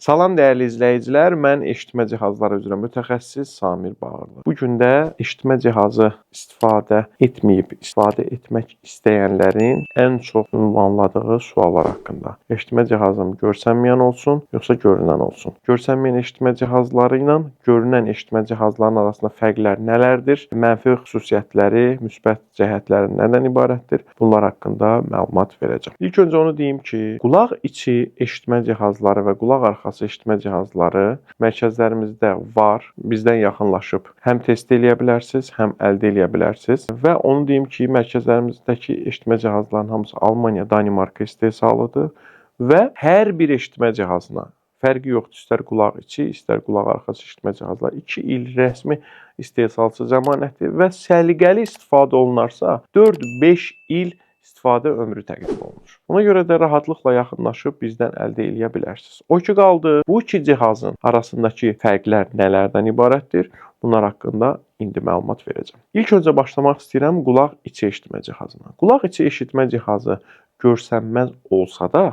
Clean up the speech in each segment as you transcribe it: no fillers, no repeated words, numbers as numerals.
Salam dəyərli izləyicilər, mən eşitmə cihazları üzrə mütəxəssis Samir Bağırlı. Bu gün də eşitmə cihazı istifadə etmək istəyənlərin ən çox ünvanladığı suallar haqqında. Eşitmə cihazım görsənməyən olsun, yoxsa görünən olsun? Görsənməyən eşitmə cihazları ilə görünən eşitmə cihazlarının arasında fərqlər nələrdir? Mənfi xüsusiyyətləri, müsbət cəhətləri nədən ibarətdir? Bunlar haqqında məlumat verəcəm. İlk öncə onu deyim ki, qulaq içi eşitmə cihazları və qulaq arxası eşitmə cihazları mərkəzlərimizdə var. Bizdən yaxınlaşıb həm test eləyə bilərsiniz, həm əldə eləyə bilərsiniz. Və onu deyim ki, mərkəzlərimizdəki eşitmə cihazlarının hamısı Almaniya, Danimarka istehsalıdır və hər bir eşitmə cihazına fərqi yoxdur. İstər qulaq içi, istər qulaq arxası eşitmə cihazları 2 il rəsmi istehsalçı zəmanəti və səliqəli istifadə olunarsa 4-5 il istifadə ömrü təqdim olunur. Ona görə də rahatlıqla yaxınlaşıb bizdən əldə eləyə bilərsiniz. O ki qaldı, bu iki cihazın arasındakı fərqlər nələrdən ibarətdir? Bunlar haqqında indi məlumat verəcəm. İlk öncə başlamaq istəyirəm qulaq içi eşitmə cihazına. Qulaq içi eşitmə cihazı görsənməz olsa da,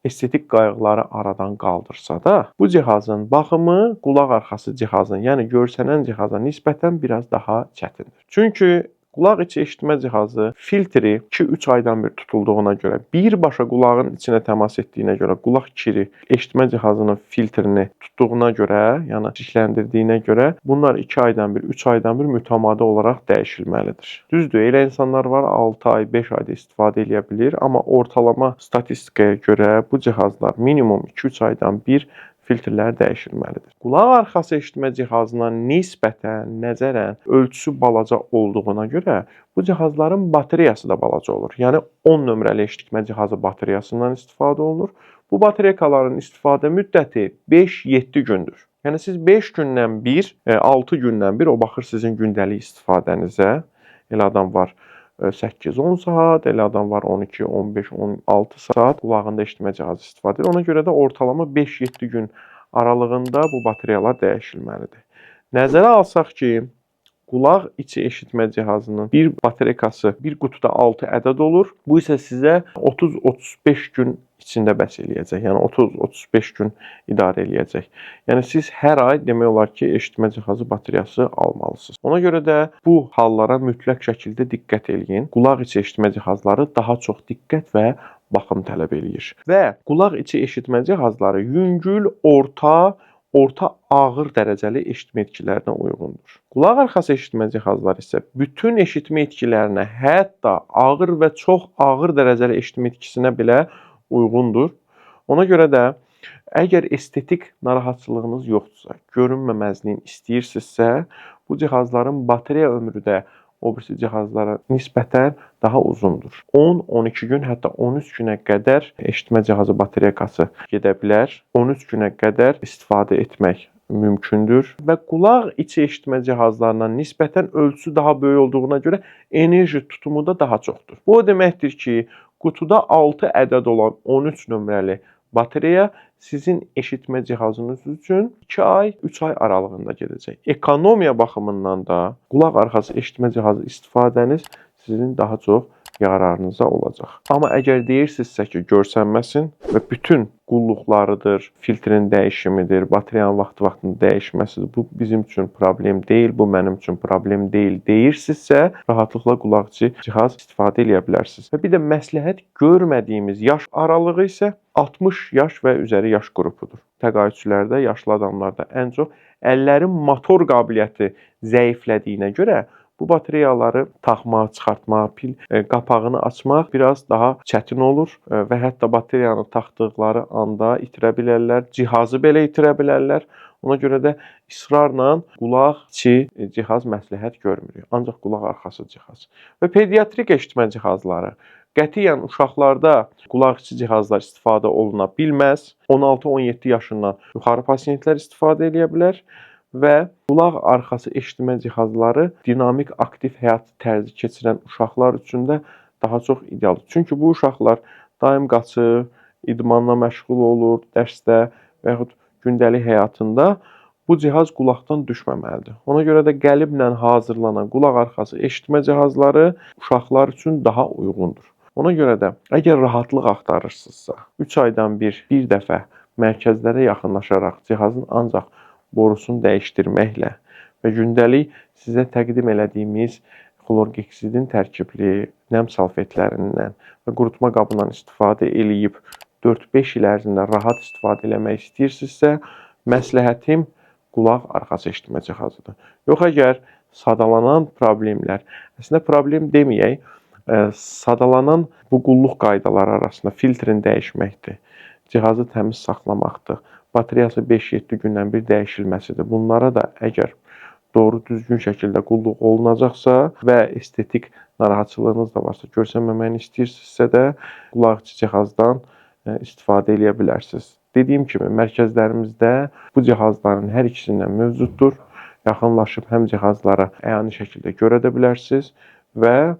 estetik qayğıları aradan qaldırsa da, bu cihazın baxımı qulaq arxası cihazın, yəni görsənən cihaza nisbətən biraz daha çətindir. Çünki qulaq içi eşitmə cihazı filtri 2-3 aydan bir tutulduğuna görə, birbaşa qulağın içinə təmas etdiyinə görə, qulaq kiri eşitmə cihazının filtrini tutduğuna görə, yəni çirkləndirdiyinə görə bunlar 2 aydan bir, 3 aydan bir mütəmadi olaraq dəyişilməlidir. Düzdür, elə insanlar var 6 ay, 5 ayda istifadə edə bilir, amma ortalama statistikaya görə bu cihazlar minimum 2-3 aydan bir filtrlər dəyişilməlidir. Qulaq arxası eşitmə cihazına nisbətən, nəzərən, ölçüsü balaca olduğuna görə bu cihazların bateriyası da balaca olur. Yəni 10 nömrəli eşitmə cihazı bateriyasından istifadə olunur. Bu bateriyakaların istifadə müddəti 5-7 gündür. Yəni siz 5 gündən bir, 6 gündən bir, o baxır sizin gündəlik istifadənizə. Elə adam var 8-10 saat, elə adam var 12, 15, 16 saat qulağında eşitmə cihazı istifadə edir. Ona görə də ortalama 5-7 gün aralığında bu batareyalar dəyişilməlidir. Nəzərə alsaq ki, qulaq içi eşitmə cihazının bir baterekası bir qutuda 6 ədəd olur. Bu isə sizə 30-35 gün içində bəs eləyəcək. Yəni 30-35 gün idarə eləyəcək. Yəni siz hər ay demək olar ki, eşitmə cihazı bateriyası almalısınız. Ona görə də bu hallara mütləq şəkildə diqqət eləyin. Qulaq içi eşitmə cihazları daha çox diqqət və baxım tələb eləyir. Və qulaq içi eşitmə cihazları yüngül, orta ağır dərəcəli eşitmə itkilərinə uyğundur. Qulaq arxası eşitmə cihazları isə bütün eşitmə itkilərinə, hətta ağır və çox ağır dərəcəli eşitmə itkisinə belə uyğundur. Ona görə də əgər estetik narahatçılığınız yoxdursa, görünməməzliyin istəyirsinizsə, bu cihazların bateriya ömrü də o birisi cihazlara nisbətən daha uzundur. 10-12 gün, hətta 13 günə qədər eşitmə cihazı bateriyası gedə bilər. 13 günə qədər istifadə etmək mümkündür və qulaq içi eşitmə cihazlarına nisbətən ölçüsü daha böyük olduğuna görə enerji tutumu da daha çoxdur. Bu o deməkdir ki, qutuda 6 ədəd olan 13 nömrəli batareya sizin eşitmə cihazınız üçün 2 ay, 3 ay aralığında gedəcək. Ekonomiya baxımından da qulaq arxası eşitmə cihazı istifadəniz sizin daha çox yararınıza olacaq. Amma əgər deyirsinizsə ki, görsənməsin və bütün qulluqlarıdır, filtrin dəyişimidir, batareyanın vaxtı-vaxtında dəyişməsidir, bu bizim üçün problem deyil, bu mənim üçün problem deyil deyirsinizsə, rahatlıqla qulaq içi cihaz istifadə edə bilərsiniz. Və bir də məsləhət görmədiyimiz yaş aralığı isə 60 yaş və üzəri yaş qrupudur. Təqaüdçülərdə, yaşlı adamlarda ən çox əllərin motor qabiliyyəti zəiflədiyinə görə bu batareyaları taxmaq, çıxartmaq, pil qapağını açmaq biraz daha çətin olur və hətta batareyanı taxdıqları anda itirə bilərlər, cihazı belə itirə bilərlər. Ona görə də israrla qulaq içi cihaz məsləhət görmürük, ancaq qulaq arxası cihaz. Və pediatrik eşitmə cihazları qətiyyən uşaqlarda qulaq içi cihazlar istifadə oluna bilməz. 16-17 yaşından yuxarı pasientlər istifadə edə bilər. Və qulaq arxası eşitmə cihazları dinamik, aktiv həyat tərzi keçirən uşaqlar üçün də daha çox idealdır. Çünki bu uşaqlar daim qaçır, idmanla məşğul olur, dərsdə və yaxud gündəlik həyatında bu cihaz qulaqdan düşməməlidir. Ona görə də qəliblə hazırlanan qulaq arxası eşitmə cihazları uşaqlar üçün daha uyğundur. Ona görə də əgər rahatlıq axtarırsınızsa, 3 aydan bir dəfə mərkəzlərə yaxınlaşaraq cihazın ancaq borusunu dəyişdirməklə və gündəlik sizə təqdim elədiyimiz xlorheksidin tərkibli nəm salfetlərindən və qurutma qabından istifadə eləyib 4-5 il ərzində rahat istifadə eləmək istəyirsinizsə, məsləhətim qulaq arxası eşitmə cihazıdır. Yox, əgər sadalanan problemlər, əslində problem deməyək, sadalanan bu qulluq qaydaları arasında filtrin dəyişməkdir, cihazı təmiz saxlamaqdır, bateriyası 5-7 gündən bir dəyişilməsidir. Bunlara da əgər doğru düzgün şəkildə qulluq olunacaqsa və estetik narahatçılığınız da varsa, görsənməməyini istəyirsinizsə də qulaqçı cihazdan istifadə edə bilərsiniz. Dediyim kimi, mərkəzlərimizdə bu cihazların hər ikisindən mövcuddur. Yaxınlaşıb həm cihazlara əyani şəkildə görə də bilərsiniz və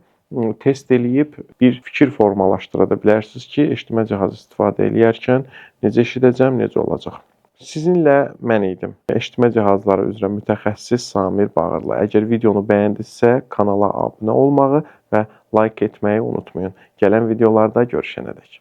test eləyib bir fikir formalaşdıra da bilərsiniz ki, eşitmə cihazı istifadə edərkən necə eşidəcəm, necə olacaq. Sizinlə mən idim. Eşitmə cihazları üzrə mütəxəssis Samir Bağırlı. Əgər videonu bəyəndinizsə, kanala abunə olmağı və like etməyi unutmayın. Gələn videolarda görüşənədək.